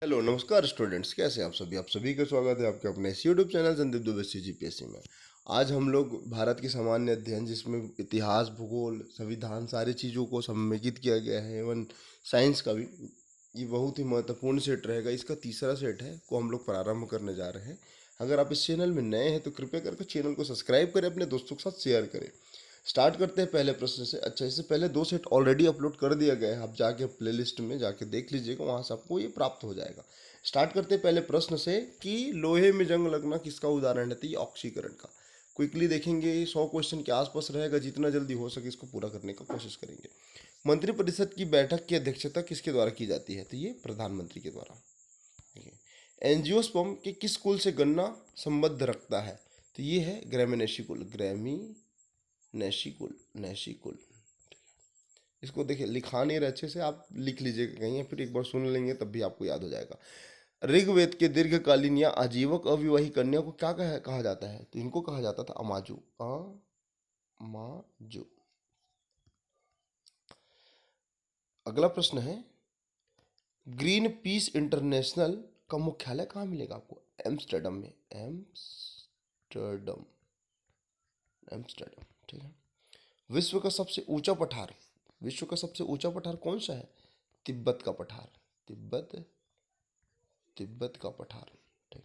Hello नमस्कार students, कैसे हैं आप सभी का स्वागत है आपके अपने इस YouTube channel Sandeep Dubey GPSC में। आज हम लोग भारत की सामान्य अध्ययन जिसमें इतिहास, भूगोल, संविधान सारी चीज़ों को समेकित किया गया है, एवं साइंस का भी ये बहुत ही महत्वपूर्ण सेट रहेगा। इसका तीसरा सेट है को हम लोग प्रारंभ करने जा रहे हैं। अगर आप इस चैनल में नए हैं तो कृपया करके चैनल को सब्सक्राइब करें, अपने दोस्तों के साथ शेयर करें। स्टार्ट करते हैं पहले प्रश्न से। अच्छा, इससे पहले दो सेट ऑलरेडी अपलोड कर दिया गया है, आप जाके प्लेलिस्ट में जाके देख लीजिएगा, वहाँ से आपको ये प्राप्त हो जाएगा। स्टार्ट करते हैं पहले प्रश्न से कि लोहे में जंग लगना किसका उदाहरण है। तो ये ऑक्सीकरण का क्विकली देखेंगे। 100 क्वेश्चन के आसपास रहेगा, जितना जल्दी हो सके इसको पूरा करने का कोशिश करेंगे। मंत्रिपरिषद की बैठक की अध्यक्षता किसके द्वारा की जाती है। तो ये प्रधानमंत्री के द्वारा। एंजियोस्पर्म के किस कुल से गन्ना संबद्ध रखता है। तो ये है ग्रामिनेसी कुल। नेशी कुल। इसको देखिए, लिखा नहीं रहे अच्छे से, आप लिख लीजिएगा कहीं, या फिर एक बार सुन लेंगे तब भी आपको याद हो जाएगा। ऋग्वेद के दीर्घकालीन या आजीवक अविवाही कन्या को क्या कहा जाता है। तो इनको कहा जाता था अमाजु। अमाजु। अगला प्रश्न है, ग्रीन पीस इंटरनेशनल का मुख्यालय कहाँ मिलेगा आपको। एम्स्टर्डम में। एम्स्टर्डम। एम्स्टर्डम, ठीक है। विश्व का सबसे ऊंचा पठार कौन सा है। तिब्बत का पठार। तिब्बत का पठार, ठीक है।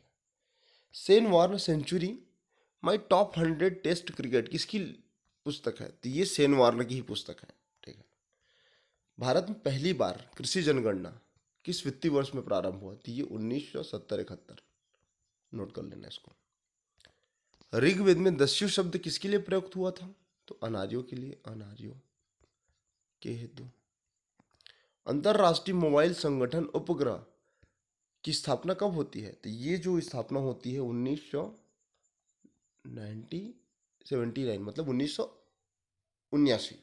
Shane Warne century my top 100 test cricket किसकी पुस्तक है। तो ये सेन वार्न की ही पुस्तक है, ठीक है। भारत में पहली बार कृषि जनगणना किस वित्तीय वर्ष में प्रारंभ हुआ। तो ये 1970-71। नोट कर लेना इसको। ऋग्वेद में दस्यु शब्द किसके लिए प्रयुक्त हुआ था। तो अनार्यों के लिए, अनार्यों के हेतु। अंतरराष्ट्रीय मोबाइल संगठन उपग्रह की स्थापना कब होती है। तो ये जो स्थापना होती है 1979, मतलब 1979।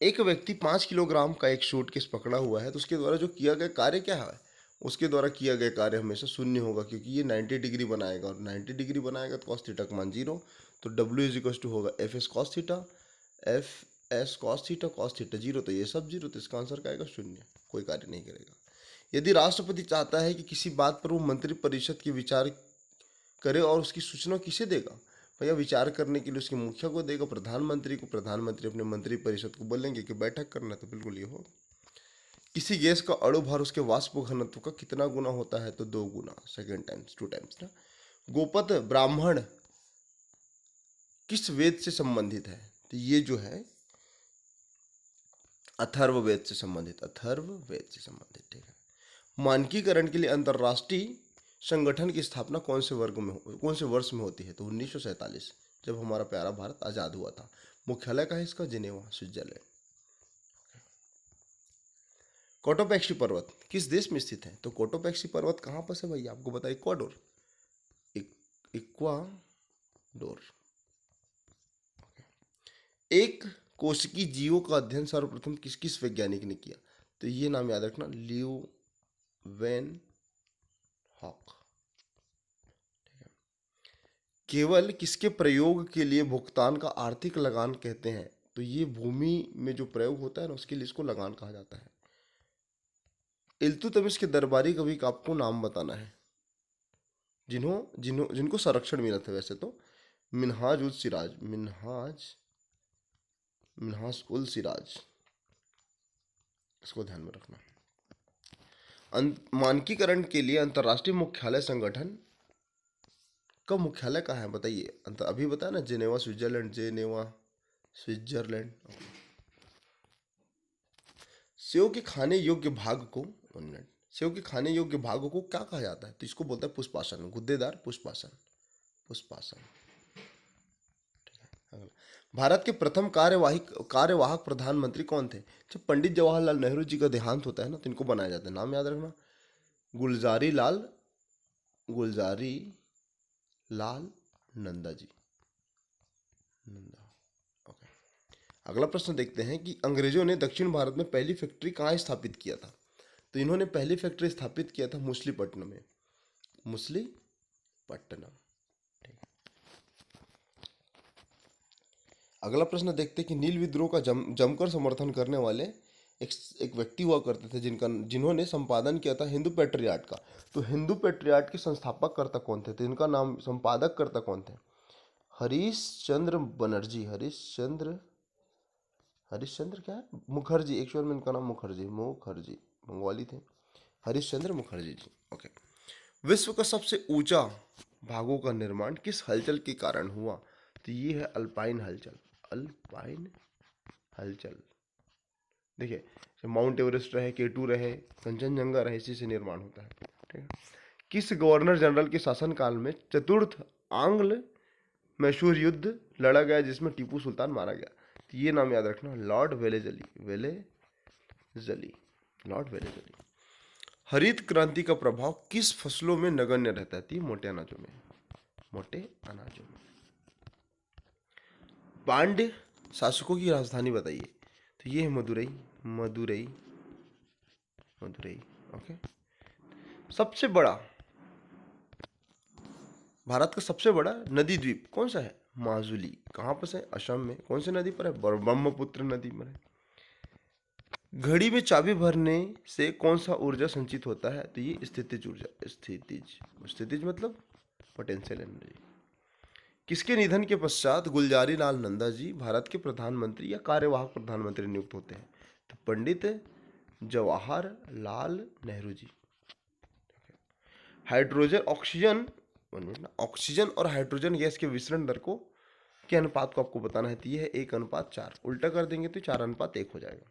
एक व्यक्ति 5 किलोग्राम का एक सूटकेस पकड़ा हुआ है, तो उसके द्वारा जो किया गया कार्य क्या है। उसके द्वारा किया गया कार्य हमेशा शून्य होगा, क्योंकि ये 90 डिग्री बनाएगा, और 90 डिग्री बनाएगा तो कॉस थीटा का मान 0। तो W इज इक्वल टू होगा F S cos theta. Cos theta 0, तो ये सब 0, तो इसका आंसर क्या आएगा, शून्य। कोई कार्य नहीं करेगा। यदि राष्ट्रपति चाहता है कि किसी बात पर वो मंत्रिपरिषद के विचार करे, और उसकी सूचना किसे देगा। भैया विचार करने के लिए उसके मुखिया को देगा, प्रधानमंत्री को। प्रधानमंत्री अपने मंत्रिपरिषद को बोलेंगे कि बैठक करना, तो बिल्कुल ये हो। किसी गैस का अणु भार उसके वाष्प घनत्व का कितना गुना होता है। तो 2 गुना, सेकेंड टाइम्स, 2 टाइम्स ना। गोपद ब्राह्मण किस वेद से संबंधित है। तो ये जो है अथर्ववेद से संबंधित। ठीक है। मानकीकरण के लिए अंतरराष्ट्रीय संगठन की स्थापना कौन से वर्ष में होती है। तो 1947, जब हमारा प्यारा भारत आजाद हुआ था। मुख्यालय का है इसका जिनेवा, स्विट्जरलैंड। कोटोपैक्सी पर्वत किस देश में स्थित है। तो कोटोपैक्सी पर्वत कहाँ पर है भैया, आपको बताइए। इक्वाडोर। इक्वाडोर। एक कोशिकी जीवों का अध्ययन सर्वप्रथम किस किस वैज्ञानिक ने किया। तो ये नाम याद रखना, लियो वेन हॉक। केवल किसके प्रयोग के लिए भुगतान का आर्थिक लगान कहते हैं। तो ये भूमि में जो प्रयोग होता है ना, उसके लिए इसको लगान कहा जाता है। इल्तुतमिश के दरबारी कवि का आपको नाम बताना है, जिनको संरक्षण मिला था वैसे तो। मिन्हाज उल सिराज। मिन्हाज उल सिराज, इसको ध्यान में रखना। मानकीकरण के लिए अंतरराष्ट्रीय मुख्यालय संगठन का मुख्यालय कहाँ है बताइए। अभी बताया ना, जेनेवा स्विट्जरलैंड। सेव के खाने योग्य भाग को, 1 मिनट, सेव के खाने योग्य भाग को क्या कहा जाता है। तो इसको बोलता है पुष्पासन, गुद्देदार पुष्पासन। अगला, भारत के प्रथम कार्यवाहक प्रधानमंत्री कौन थे। जब पंडित जवाहरलाल नेहरू जी का देहांत होता है ना, तो इनको बनाया जाता है। नाम याद रखना, गुलजारी लाल नंदा जी। ओके। अगला प्रश्न देखते हैं कि अंग्रेजों ने दक्षिण भारत में पहली फैक्ट्री कहाँ स्थापित किया था। तो इन्होंने पहली फैक्ट्री स्थापित किया था मुसलीपट्टनम में। मुसलीपट्टनम। अगला प्रश्न देखते हैं कि नील विद्रोह का जमकर समर्थन करने वाले एक एक व्यक्ति हुआ करते थे जिन्होंने संपादन किया था हिंदू पेट्रियाट का। तो हिंदू पेट्रियाट के संस्थापक कर्ता कौन थे, तो इनका नाम संपादक कर्ता कौन थे? हरीश चंद्र बनर्जी। हरीश चंद्र क्या है, मुखर्जी। एक्चुअल में इनका नाम मुखर्जी बंगाली थे। हरीश चंद्र मुखर्जी जी। ओके। विश्व का सबसे ऊंचा भागों का निर्माण किस हलचल के कारण हुआ? तो ये है अल्पाइन हलचल। अल्पाइन हलचल। देखिए, माउंट एवरेस्ट रहे, केटू रहे, कंचनजंगा रहे, इसी से निर्माण होता है। ठीक है। किस गवर्नर जनरल के शासनकाल में चतुर्थ आंग्ल मैसूर युद्ध लड़ा गया जिसमें टीपू सुल्तान मारा गया? तो ये नाम याद रखना, लॉर्ड वेलेजली। हरित क्रांति का प्रभाव किस फसलों में नगण्य रहता है? तो ये मोटे अनाजों में। पांड्य शासकों की राजधानी बताइए। तो ये है मदुरई। ओके। सबसे बड़ा, भारत का सबसे बड़ा नदी द्वीप कौन सा है? माजुली। कहाँ पर है? असम में। कौन सी नदी पर है? ब्रह्मपुत्र नदी पर है। घड़ी में चाबी भरने से कौन सा ऊर्जा संचित होता है? तो ये स्थितिज ऊर्जा। स्थितिज मतलब पोटेंशियल एनर्जी। किसके निधन के पश्चात गुलजारी लाल नंदा जी भारत के प्रधानमंत्री या कार्यवाहक प्रधानमंत्री नियुक्त होते हैं? तो पंडित जवाहरलाल नेहरू जी। ऑक्सीजन और हाइड्रोजन गैस के विसरण दर को के अनुपात को आपको बताना है। तो ये है 1:4। उल्टा कर देंगे तो 4:1 हो जाएगा।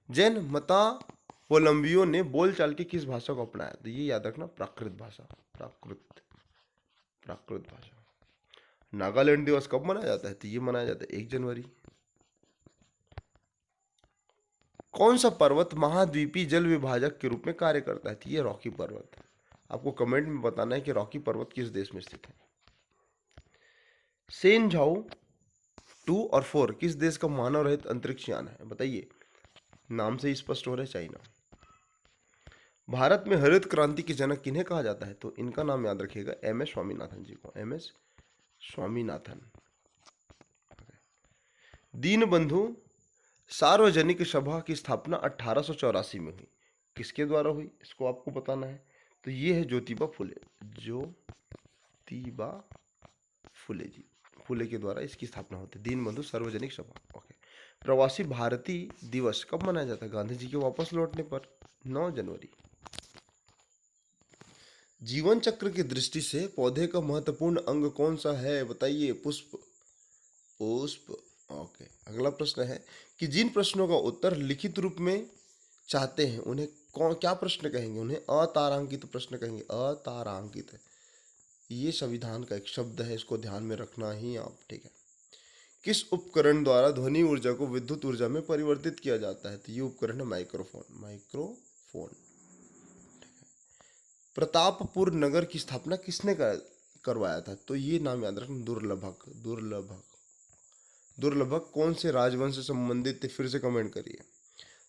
जैन मतावलंबियों ने बोलचाल की किस भाषा को अपनाया? तो ये याद रखना, प्राकृत भाषा। नागालैंड दिवस कब मनाया जाता है? तो ये मनाया जाता है 1 जनवरी। कौन सा पर्वत महाद्वीपीय जल विभाजक के रूप में कार्य करता है? तो ये रॉकी पर्वत। आपको कमेंट में बताना है कि रॉकी पर्वत किस देश में स्थित है। सेनझाओ 2 और 4 किस देश का मानव रहित अंतरिक्ष यान है? बताइए, नाम से ही स्पष्ट हो रहा है, चाइना। भारत में हरित क्रांति के जनक किन्हें कहा जाता है? तो इनका नाम याद रखिएगा, एम एस स्वामीनाथन जी को। M S Swaminathan. दीनबंधु सार्वजनिक सभा की स्थापना 1884 में हुई, किसके द्वारा हुई? इसको आपको बताना है। तो ये है ज्योतिबा फुले जी। फुले के द्वारा इसकी स्थापना होती है, दीनबंधु सार्वजनिक सभा। ओके। प्रवासी भारतीय दिवस कब मनाया जाता है? गांधी जी के वापस लौटने पर, 9 जनवरी। जीवन चक्र की दृष्टि से पौधे का महत्वपूर्ण अंग कौन सा है? बताइए। पुष्प। ओके। अगला प्रश्न है कि जिन प्रश्नों का उत्तर लिखित रूप में चाहते हैं उन्हें क्या प्रश्न कहेंगे? उन्हें अतारांकित प्रश्न कहेंगे। अतारांकित, ये संविधान का एक शब्द है, इसको ध्यान में रखना ही आप। ठीक है। किस उपकरण द्वारा ध्वनि ऊर्जा को विद्युत ऊर्जा में परिवर्तित किया जाता है? तो ये उपकरण है माइक्रोफोन। प्रतापपुर नगर की स्थापना किसने करवाया था? तो ये नाम याद रखना, दुर्लभक कौन से राजवंश से संबंधित थे? फिर से कमेंट करिए।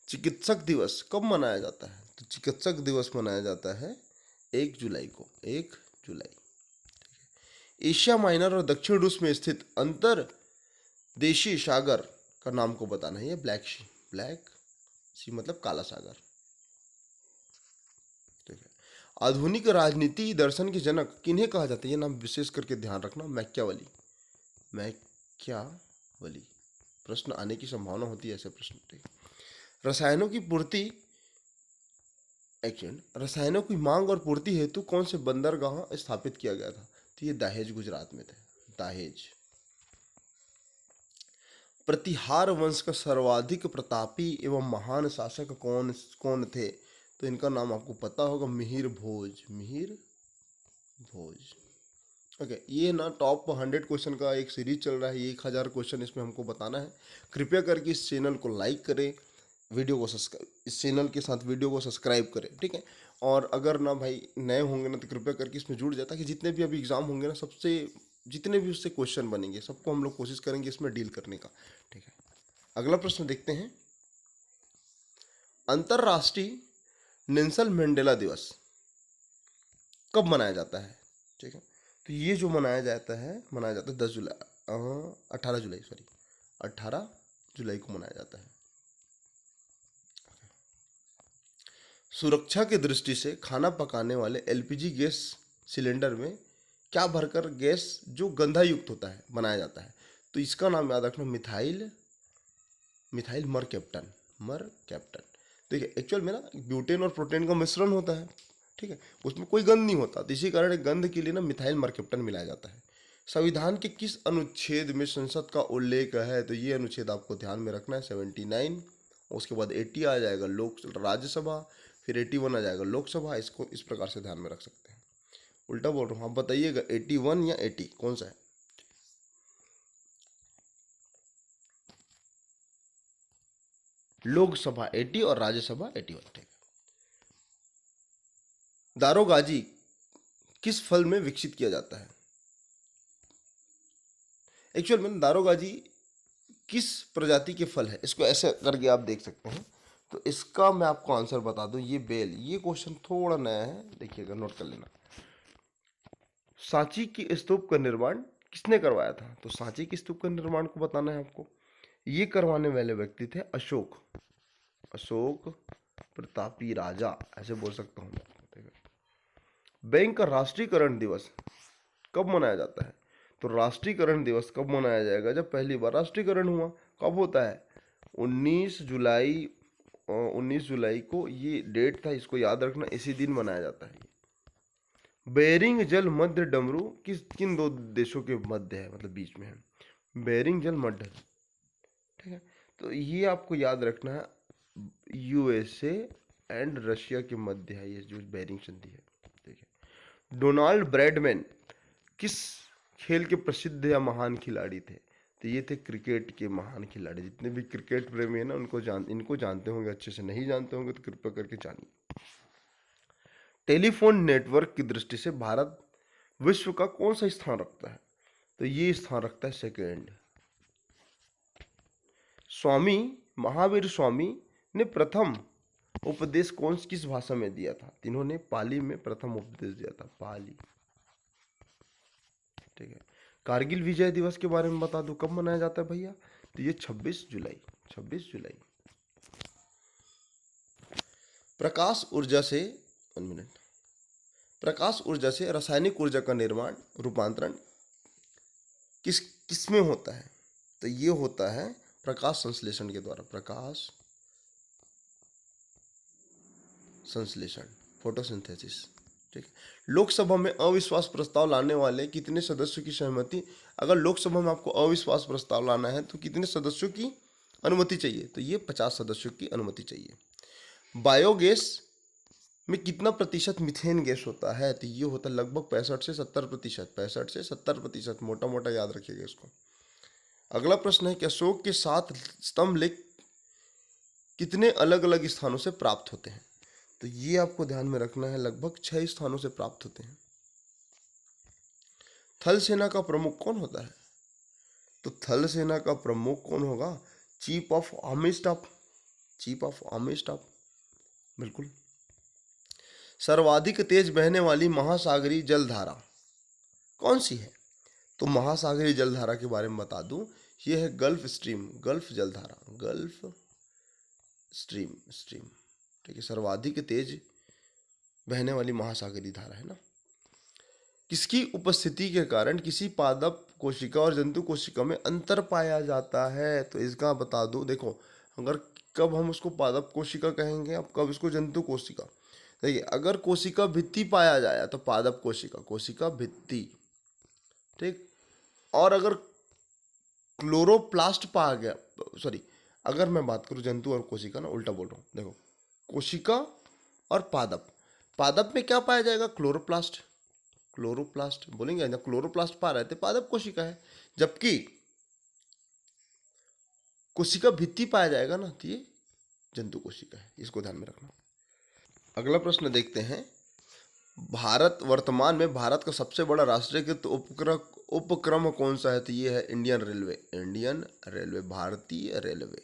चिकित्सक दिवस कब मनाया जाता है? तो चिकित्सक दिवस मनाया जाता है 1 जुलाई को। 1 जुलाई। एशिया माइनर और दक्षिण रूस में स्थित अंतर्देशीय सागर का नाम को बताना है। ये ब्लैक सी मतलब काला सागर। ठीक है। आधुनिक राजनीति दर्शन के जनक किन्हें कहा जाता है? ये नाम विशेष करके ध्यान रखना, मैकियावली। प्रश्न आने की संभावना होती है ऐसे प्रश्न। ठीक है। रसायनों की मांग और पूर्ति हेतु कौन से बंदरगाह स्थापित किया गया था? तो ये दहेज गुजरात में थे। दहेज। प्रतिहार वंश का सर्वाधिक प्रतापी एवं महान शासक कौन थे? तो इनका नाम आपको पता होगा, मिहिर भोज। ओके। ये ना टॉप 100 क्वेश्चन का एक सीरीज चल रहा है, 1000 क्वेश्चन इसमें हमको बताना है। कृपया करके इस चैनल को लाइक करें, इस चैनल के साथ वीडियो को सब्सक्राइब करें। ठीक है। और अगर ना भाई नए होंगे ना, तो कृपया करके इसमें जुड़ जाता कि जितने भी अभी एग्जाम होंगे ना, जितने भी उससे क्वेश्चन बनेंगे सबको हम लोग कोशिश करेंगे इसमें डील करने का। ठीक है। अगला प्रश्न देखते हैं। अंतरराष्ट्रीय नेल्सन मंडेला दिवस कब मनाया जाता है? ठीक है। तो ये जो मनाया जाता है 18 जुलाई को मनाया जाता है। सुरक्षा की दृष्टि से खाना पकाने वाले एलपीजी गैस सिलेंडर में क्या भरकर गैस जो गंधा युक्त होता है बनाया जाता है? तो इसका नाम याद रखना, मिथाइल मिथाइल मरकैप्टन, मरकैप्टन। देखिए एक्चुअल में ना ब्यूटेन और प्रोटेन का मिश्रण होता है, ठीक है, उसमें कोई गंध नहीं होता, तो इसी कारण गंध के लिए ना मिथाइल मरकैप्टन मिलाया जाता है। संविधान के किस अनुच्छेद में संसद का उल्लेख है? तो ये अनुच्छेद आपको ध्यान में रखना है, 79। उसके बाद 80 आ जाएगा लोक राज्यसभा, फिर 81 आ जाएगा लोकसभा। इसको इस प्रकार से ध्यान में रख सकते हैं। उल्टा बोल रहा हूँ, आप बताइएगा 81 या 80 कौन सा है? लोकसभा 80 और राज्यसभा 81, ठीक है। दारोगाजी किस फल में विकसित किया जाता है? एक्चुअल में दारोगाजी किस प्रजाति के फल है, इसको ऐसे करके आप देख सकते हैं। तो इसका मैं आपको आंसर बता दूं, ये बेल। ये क्वेश्चन थोड़ा नया है, देखिएगा, नोट कर लेना। सांची की स्तूप का निर्माण किसने करवाया था? तो सांची की स्तूप का निर्माण को बताना है आपको। ये करवाने वाले व्यक्ति थे अशोक, अशोक प्रतापी राजा, ऐसे बोल सकता हूँ मैं। बैंक का राष्ट्रीयकरण दिवस कब मनाया जाता है? तो राष्ट्रीयकरण दिवस कब मनाया जाएगा? जब पहली बार राष्ट्रीयकरण हुआ। कब होता है? 19 जुलाई, 19 जुलाई को ये डेट था, इसको याद रखना, इसी दिन मनाया जाता है। बेरिंग जल मध्य डमरू किन दो देशों के मध्य है, मतलब बीच में है? बेरिंग जल मध्य, ठीक है। तो ये आपको याद रखना है, यूएसए एंड रशिया के मध्य है ये जो बेरिंग संधि है, ठीक है। डोनाल्ड ब्रैडमैन किस खेल के प्रसिद्ध या महान खिलाड़ी थे? तो ये थे क्रिकेट के महान खिलाड़ी। जितने भी क्रिकेट प्रेमी है ना इनको जानते होंगे, अच्छे से नहीं जानते होंगे तो कृपया करके जानिए। टेलीफोन नेटवर्क की दृष्टि से भारत विश्व का कौन सा स्थान रखता है? तो ये स्थान रखता है सेकेंड। स्वामी महावीर स्वामी ने प्रथम उपदेश किस भाषा में दिया था? इन्होंने पाली में प्रथम उपदेश दिया था, पाली, ठीक है। कारगिल विजय दिवस के बारे में बता दूं, कब मनाया जाता है भैया? तो ये 26 जुलाई, 26 जुलाई। प्रकाश ऊर्जा से 1 मिनट, प्रकाश ऊर्जा से रासायनिक ऊर्जा का निर्माण, रूपांतरण किसमें होता है? तो ये होता है प्रकाश संश्लेषण के द्वारा, प्रकाश संश्लेषण, फोटोसिंथेसिस, ठीक है। लोकसभा में अविश्वास प्रस्ताव लाने वाले कितने सदस्यों की सहमति? अगर लोकसभा में आपको अविश्वास प्रस्ताव लाना है तो कितने सदस्यों की अनुमति चाहिए? तो ये 50 सदस्यों की अनुमति चाहिए। बायोगैस में कितना प्रतिशत मीथेन गैस होता है? तो ये होता है लगभग 65 से 70%, 65 से 70%, मोटा मोटा याद रखिएगा इसको। अगला प्रश्न है कि अशोक के 7 स्तंभ लेख कितने अलग अलग स्थानों से प्राप्त होते हैं? तो ये आपको ध्यान में रखना है, लगभग 6 स्थानों से प्राप्त होते हैं। थल सेना का प्रमुख कौन होता है? तो थल सेना का प्रमुख कौन होगा? Chief of army staff, chief of army staff, बिल्कुल। सर्वाधिक तेज बहने वाली महासागरीय जलधारा कौन सी है? तो महासागरीय जलधारा के बारे में बता दूं, यह है गल्फ स्ट्रीम, गल्फ जलधारा, गल्फ स्ट्रीम, ठीक है। सर्वाधिक तेज बहने वाली महासागरीय धारा है ना। किसकी उपस्थिति के कारण किसी पादप कोशिका और जंतु कोशिका में अंतर पाया जाता है? तो इसका बता दूं, देखो, अगर कब हम उसको पादप कोशिका कहेंगे, अब कब इसको जंतु कोशिका। देखिए, अगर कोशिका भित्ति पाया जाए तो पादप कोशिका, कोशिका भित्ति, ठीक। और अगर क्लोरोप्लास्ट पाया गया, सॉरी, अगर मैं बात करूं जंतु और कोशिका ना, उल्टा बोल रहा हूं, देखो, कोशिका और पादप, पादप में क्या पाया जाएगा? क्लोरोप्लास्ट, क्लोरोप्लास्ट बोलेंगे ना, क्लोरोप्लास्ट पा रहे थे, पादप कोशिका है। जबकि कोशिका भित्ति पाया जाएगा ना, तो ये जंतु कोशिका है, इसको ध्यान में रखना। अगला प्रश्न देखते हैं। भारत वर्तमान में भारत का सबसे बड़ा राष्ट्रीयकृत उपक्रम कौन सा है? तो ये है इंडियन रेलवे, इंडियन रेलवे, भारतीय रेलवे।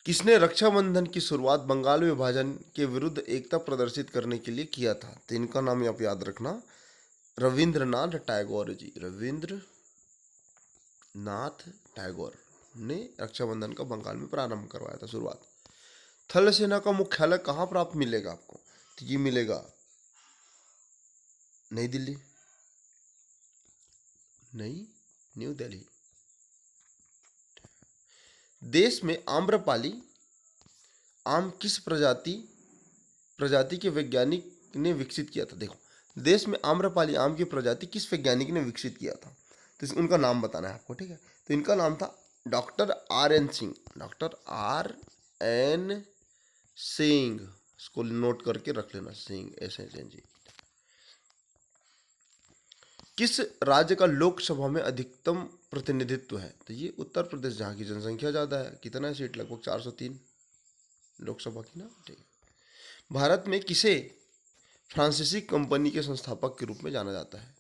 किसने रक्षाबंधन की शुरुआत बंगाल विभाजन के विरुद्ध एकता प्रदर्शित करने के लिए किया था? तो इनका नाम आप याद रखना, रविंद्रनाथ टैगोर जी, रविंद्रनाथ टैगोर ने रक्षाबंधन का बंगाल में प्रारंभ करवाया था, शुरुआत। थल सेना का मुख्यालय कहाँ प्राप्त मिलेगा आपको? तो ये मिलेगा नई दिल्ली, नई न्यू दिल्ली। देश में आम्रपाली आम किस प्रजाति के वैज्ञानिक ने विकसित किया था? देखो, देश में आम्रपाली आम की प्रजाति किस वैज्ञानिक ने विकसित किया था? तो उनका नाम बताना है आपको, ठीक है। तो इनका नाम था doctor R N Singh, doctor R N Singh. इसको नोट करके रख लेना, सिंह, SHNG। किस राज्य का लोकसभा में अधिकतम प्रतिनिधित्व है? तो ये उत्तर प्रदेश, जहाँ की जनसंख्या ज़्यादा है। कितना है सीट? लगभग 403 लोकसभा की ना, ठीक है। भारत में किसे फ्रांसीसी कंपनी के संस्थापक के रूप में जाना जाता है?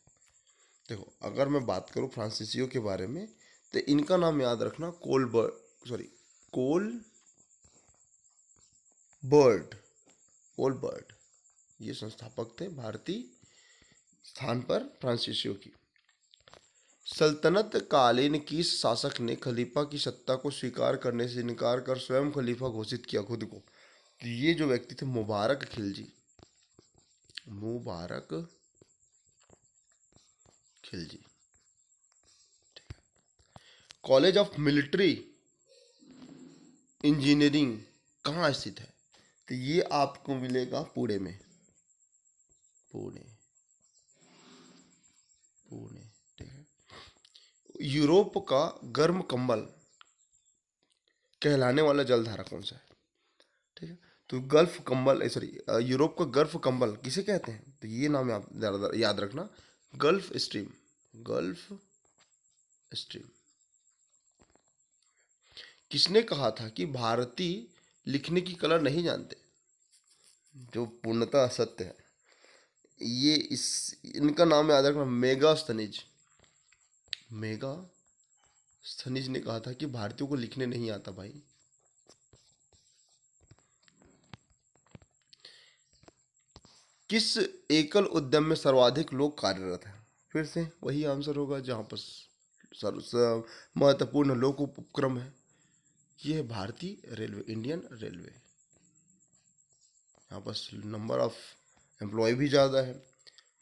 देखो, अगर मैं बात करूं फ्रांसीसियों के बारे में, तो इनका नाम याद रखना, कोलबर्ट। ये संस्थापक थे भारतीय स्थान पर फ्रांसीसियों की। सल्तनत कालीन किस शासक ने खलीफा की सत्ता को स्वीकार करने से इनकार कर स्वयं खलीफा घोषित किया खुद को? तो ये जो व्यक्ति थे Mubarak Khilji, Mubarak Khilji. College of military engineering कहाँ स्थित है? तो ये आपको मिलेगा पुणे में, पुणे, ठीक है। यूरोप का गर्म कंबल कहलाने वाला जलधारा कौन सा है? ठीक है, तो गल्फ कंबल, सॉरी, यूरोप का गर्म कंबल किसे कहते हैं? तो ये नाम याद रखना, गल्फ स्ट्रीम, गल्फ स्ट्रीम। किसने कहा था कि भारतीय लिखने की कला नहीं जानते? जो पूर्णतः असत्य है। ये इनका नाम याद रखना, मेगास्थनीज ने कहा था कि भारतीयों को लिखने नहीं आता भाई। किस एकल उद्यम में सर्वाधिक लोग कार्यरत हैं? फिर से वही आंसर होगा जहाँ पर महत्वपूर्ण लोक उपक्रम है। ये है भारतीय रेलवे, इंडियन रेलवे। यहाँ पर नंबर ऑफ एम्प्लॉय भी ज़्यादा है।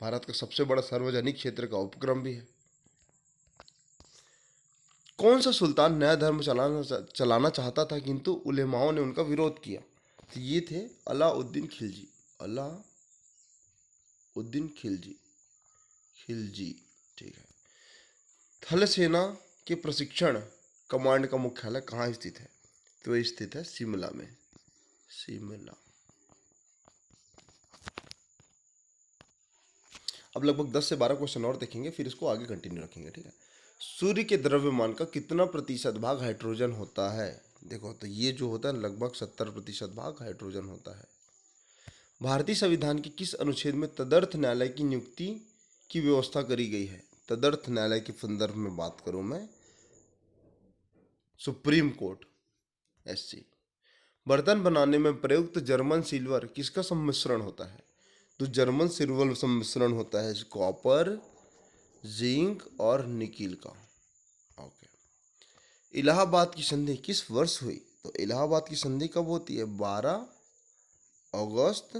भारत का सबसे बड़ा सार्वजनिक क्षेत्र का उपक्रम भी है। कौन सा सुल्तान नया धर्म चलाना चाहता था किंतु उलेमाओं ने उनका विरोध किया? तो ये थे अलाउद्दीन खिलजी, अलाउद्दीन खिलजी, ठीक है। थल सेना के प्रशिक्षण कमांड का मुख्यालय कहाँ स्थित है? तो ये स्थित है शिमला में, शिमला। अब लगभग 10 से 12 क्वेश्चन और देखेंगे, फिर इसको आगे कंटिन्यू रखेंगे, ठीक है। सूर्य के द्रव्यमान का कितना प्रतिशत भाग हाइड्रोजन होता है? देखो, तो ये जो होता है लगभग 70% भाग हाइड्रोजन होता है। भारतीय संविधान के किस अनुच्छेद में तदर्थ न्यायालय की नियुक्ति की व्यवस्था करी गई है? तदर्थ न्यायालय के संदर्भ में बात करूं मैं, सुप्रीम कोर्ट, SC। बर्तन बनाने में प्रयुक्त जर्मन सिल्वर किसका सम्मिश्रण होता है? तो जर्मन सिल्वर सम्मिश्रण होता है कॉपर, जिंक और निकिल का। ओके। इलाहाबाद की संधि किस वर्ष हुई? तो इलाहाबाद की संधि कब होती है? 12 अगस्त